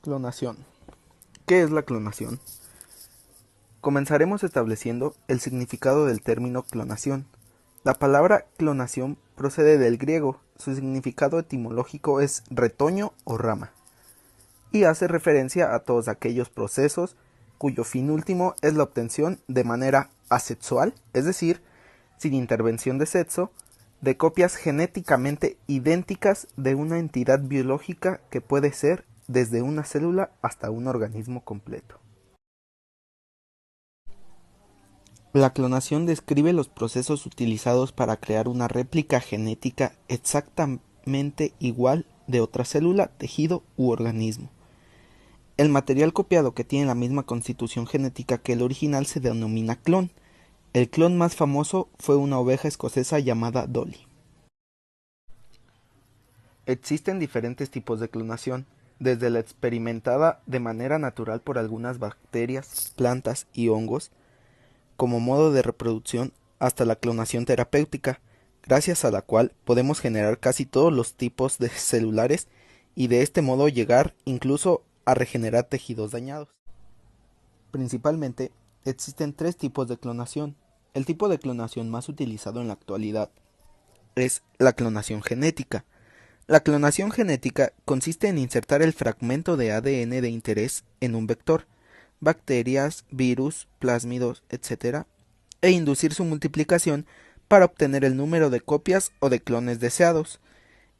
Clonación. ¿Qué es la clonación? Comenzaremos estableciendo el significado del término clonación. La palabra clonación procede del griego, su significado etimológico es retoño o rama, y hace referencia a todos aquellos procesos cuyo fin último es la obtención de manera asexual, es decir, sin intervención de sexo, de copias genéticamente idénticas de una entidad biológica que puede ser desde una célula hasta un organismo completo. La clonación describe los procesos utilizados para crear una réplica genética exactamente igual de otra célula, tejido u organismo. El material copiado que tiene la misma constitución genética que el original se denomina clon. El clon más famoso fue una oveja escocesa llamada Dolly. Existen diferentes tipos de clonación, desde la experimentada de manera natural por algunas bacterias, plantas y hongos, como modo de reproducción, hasta la clonación terapéutica, gracias a la cual podemos generar casi todos los tipos de celulares y de este modo llegar incluso a regenerar tejidos dañados. Principalmente, existen tres tipos de clonación. El tipo de clonación más utilizado en la actualidad es la clonación genética. La clonación genética consiste en insertar el fragmento de ADN de interés en un vector, bacterias, virus, plásmidos, etc., e inducir su multiplicación para obtener el número de copias o de clones deseados.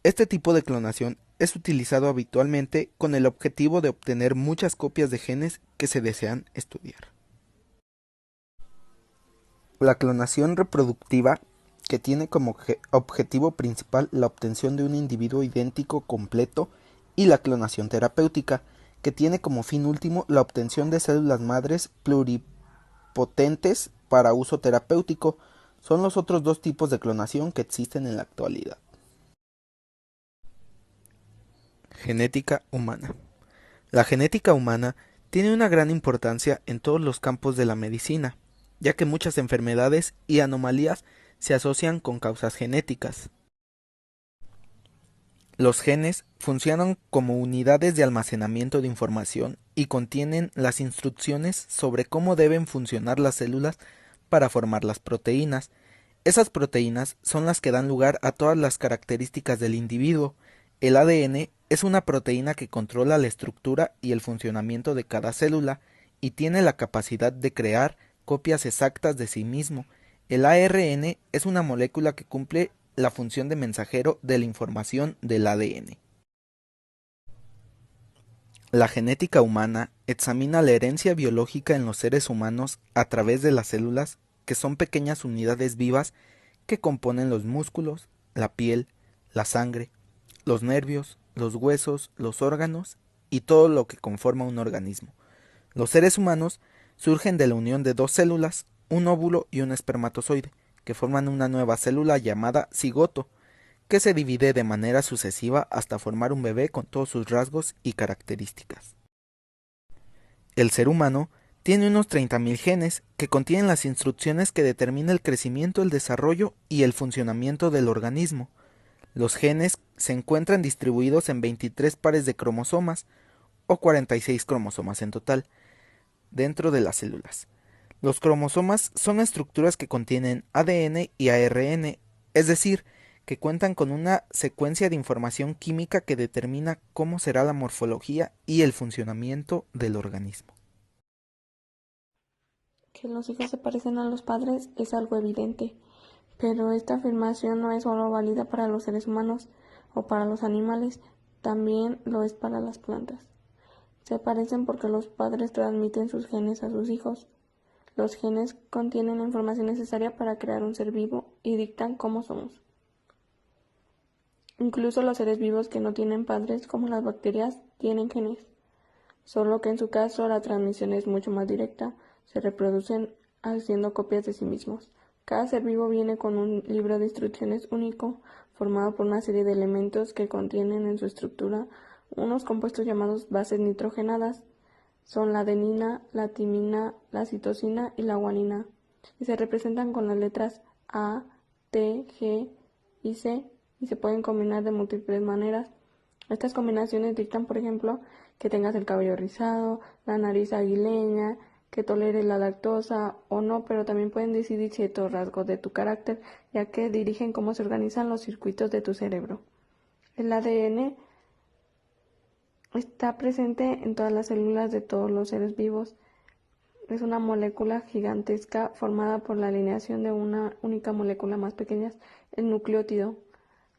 Este tipo de clonación es utilizado habitualmente con el objetivo de obtener muchas copias de genes que se desean estudiar. La clonación reproductiva, que tiene como objetivo principal la obtención de un individuo idéntico completo, y la clonación terapéutica, que tiene como fin último la obtención de células madres pluripotentes para uso terapéutico, son los otros dos tipos de clonación que existen en la actualidad. Genética humana. La genética humana tiene una gran importancia en todos los campos de la medicina, ya que muchas enfermedades y anomalías se asocian con causas genéticas. Los genes funcionan como unidades de almacenamiento de información y contienen las instrucciones sobre cómo deben funcionar las células para formar las proteínas. Esas proteínas son las que dan lugar a todas las características del individuo. El ADN es una proteína que controla la estructura y el funcionamiento de cada célula y tiene la capacidad de crear copias exactas de sí mismo. El ARN es una molécula que cumple la función de mensajero de la información del ADN. La genética humana examina la herencia biológica en los seres humanos a través de las células, que son pequeñas unidades vivas que componen los músculos, la piel, la sangre, los nervios, los huesos, los órganos y todo lo que conforma un organismo. Los seres humanos surgen de la unión de dos células, un óvulo y un espermatozoide, que forman una nueva célula llamada cigoto, que se divide de manera sucesiva hasta formar un bebé con todos sus rasgos y características. El ser humano tiene unos 30.000 genes que contienen las instrucciones que determinan el crecimiento, el desarrollo y el funcionamiento del organismo. Los genes se encuentran distribuidos en 23 pares de cromosomas, o 46 cromosomas en total, dentro de las células. Los cromosomas son estructuras que contienen ADN y ARN, es decir, que cuentan con una secuencia de información química que determina cómo será la morfología y el funcionamiento del organismo. Que los hijos se parecen a los padres es algo evidente, pero esta afirmación no es solo válida para los seres humanos o para los animales, también lo es para las plantas. Se parecen porque los padres transmiten sus genes a sus hijos. Los genes contienen la información necesaria para crear un ser vivo y dictan cómo somos. Incluso los seres vivos que no tienen padres, como las bacterias, tienen genes, solo que en su caso la transmisión es mucho más directa, se reproducen haciendo copias de sí mismos. Cada ser vivo viene con un libro de instrucciones único, formado por una serie de elementos que contienen en su estructura unos compuestos llamados bases nitrogenadas. Son la adenina, la timina, la citosina y la guanina, y se representan con las letras A, T, G y C, y se pueden combinar de múltiples maneras. Estas combinaciones dictan, por ejemplo, que tengas el cabello rizado, la nariz aguileña, que toleres la lactosa o no, pero también pueden decidir ciertos rasgos de tu carácter, ya que dirigen cómo se organizan los circuitos de tu cerebro. El ADN está presente en todas las células de todos los seres vivos. Es una molécula gigantesca formada por la alineación de una única molécula más pequeña, el nucleótido.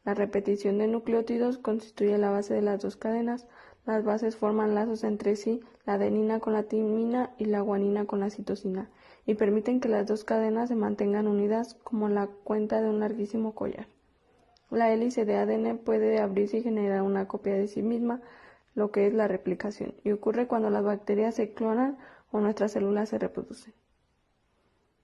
La repetición de nucleótidos constituye la base de las dos cadenas. Las bases forman lazos entre sí, la adenina con la timina y la guanina con la citosina, y permiten que las dos cadenas se mantengan unidas como la cuenta de un larguísimo collar. La hélice de ADN puede abrirse y generar una copia de sí misma, lo que es la replicación, y ocurre cuando las bacterias se clonan o nuestras células se reproducen.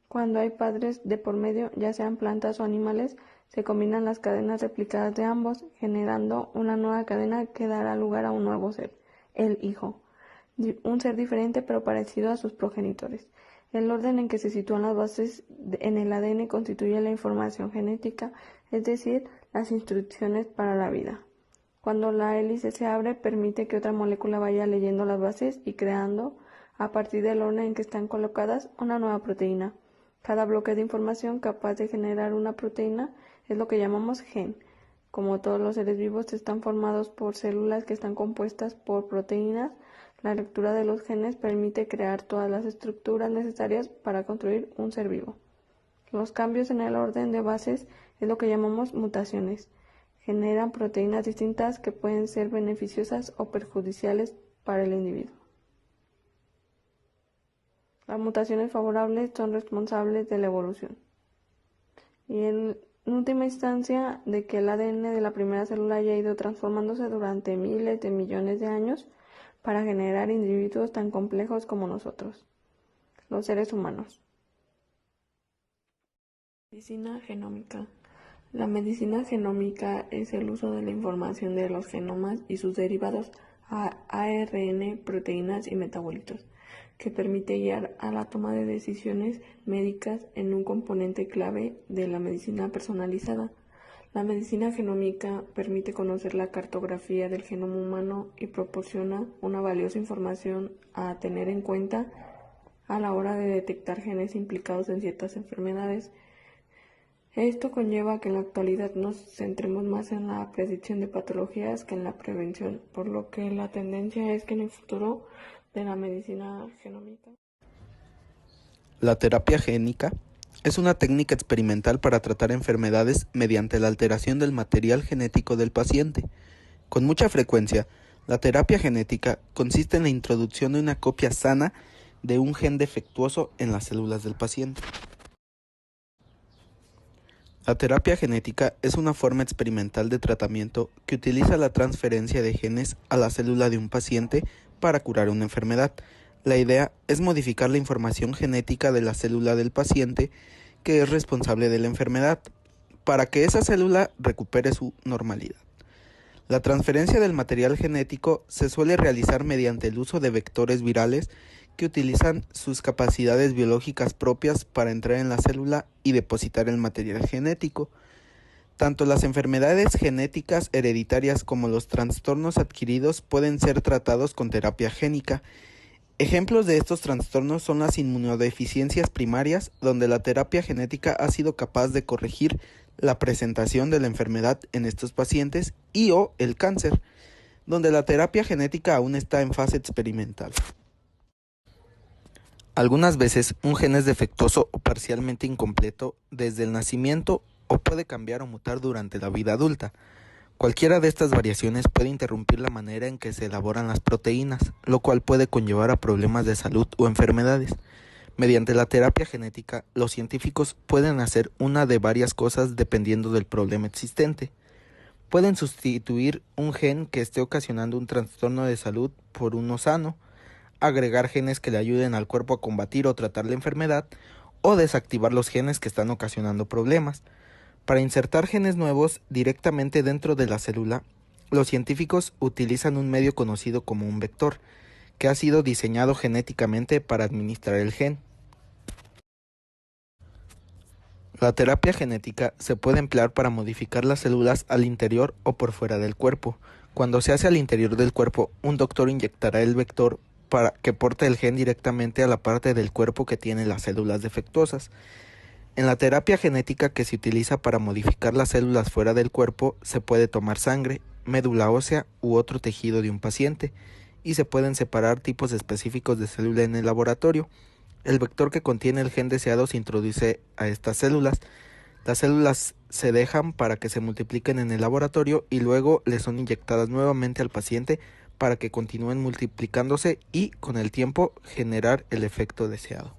Cuando hay padres de por medio, ya sean plantas o animales, se combinan las cadenas replicadas de ambos, generando una nueva cadena que dará lugar a un nuevo ser, el hijo, un ser diferente pero parecido a sus progenitores. El orden en que se sitúan las bases en el ADN constituye la información genética, es decir, las instrucciones para la vida. Cuando la hélice se abre, permite que otra molécula vaya leyendo las bases y creando, a partir del orden en que están colocadas, una nueva proteína. Cada bloque de información capaz de generar una proteína es lo que llamamos gen. Como todos los seres vivos están formados por células que están compuestas por proteínas, la lectura de los genes permite crear todas las estructuras necesarias para construir un ser vivo. Los cambios en el orden de bases es lo que llamamos mutaciones. Generan proteínas distintas que pueden ser beneficiosas o perjudiciales para el individuo. Las mutaciones favorables son responsables de la evolución. Y en última instancia, de que el ADN de la primera célula haya ido transformándose durante miles de millones de años para generar individuos tan complejos como nosotros, los seres humanos. Medicina genómica. La medicina genómica es el uso de la información de los genomas y sus derivados ARN, proteínas y metabolitos, que permite guiar a la toma de decisiones médicas en un componente clave de la medicina personalizada. La medicina genómica permite conocer la cartografía del genoma humano y proporciona una valiosa información a tener en cuenta a la hora de detectar genes implicados en ciertas enfermedades. Esto conlleva que en la actualidad nos centremos más en la predicción de patologías que en la prevención, por lo que la tendencia es que en el futuro de la medicina genómica. La terapia génica es una técnica experimental para tratar enfermedades mediante la alteración del material genético del paciente. Con mucha frecuencia, la terapia genética consiste en la introducción de una copia sana de un gen defectuoso en las células del paciente. La terapia genética es una forma experimental de tratamiento que utiliza la transferencia de genes a la célula de un paciente para curar una enfermedad. La idea es modificar la información genética de la célula del paciente que es responsable de la enfermedad para que esa célula recupere su normalidad. La transferencia del material genético se suele realizar mediante el uso de vectores virales que utilizan sus capacidades biológicas propias para entrar en la célula y depositar el material genético. Tanto las enfermedades genéticas hereditarias como los trastornos adquiridos pueden ser tratados con terapia génica. Ejemplos de estos trastornos son las inmunodeficiencias primarias, donde la terapia genética ha sido capaz de corregir la presentación de la enfermedad en estos pacientes, o el cáncer, donde la terapia genética aún está en fase experimental. Algunas veces un gen es defectuoso o parcialmente incompleto desde el nacimiento o puede cambiar o mutar durante la vida adulta. Cualquiera de estas variaciones puede interrumpir la manera en que se elaboran las proteínas, lo cual puede conllevar a problemas de salud o enfermedades. Mediante la terapia genética, los científicos pueden hacer una de varias cosas dependiendo del problema existente. Pueden sustituir un gen que esté ocasionando un trastorno de salud por uno sano, agregar genes que le ayuden al cuerpo a combatir o tratar la enfermedad, o desactivar los genes que están ocasionando problemas. Para insertar genes nuevos directamente dentro de la célula, los científicos utilizan un medio conocido como un vector, que ha sido diseñado genéticamente para administrar el gen. La terapia genética se puede emplear para modificar las células al interior o por fuera del cuerpo, Cuando se hace al interior del cuerpo, un doctor inyectará el vector para que porte el gen directamente a la parte del cuerpo que tiene las células defectuosas. En la terapia genética que se utiliza para modificar las células fuera del cuerpo, se puede tomar sangre, médula ósea u otro tejido de un paciente, y se pueden separar tipos específicos de célula en el laboratorio. El vector que contiene el gen deseado se introduce a estas células. Las células se dejan para que se multipliquen en el laboratorio y luego le son inyectadas nuevamente al paciente para que continúen multiplicándose y, con el tiempo, generar el efecto deseado.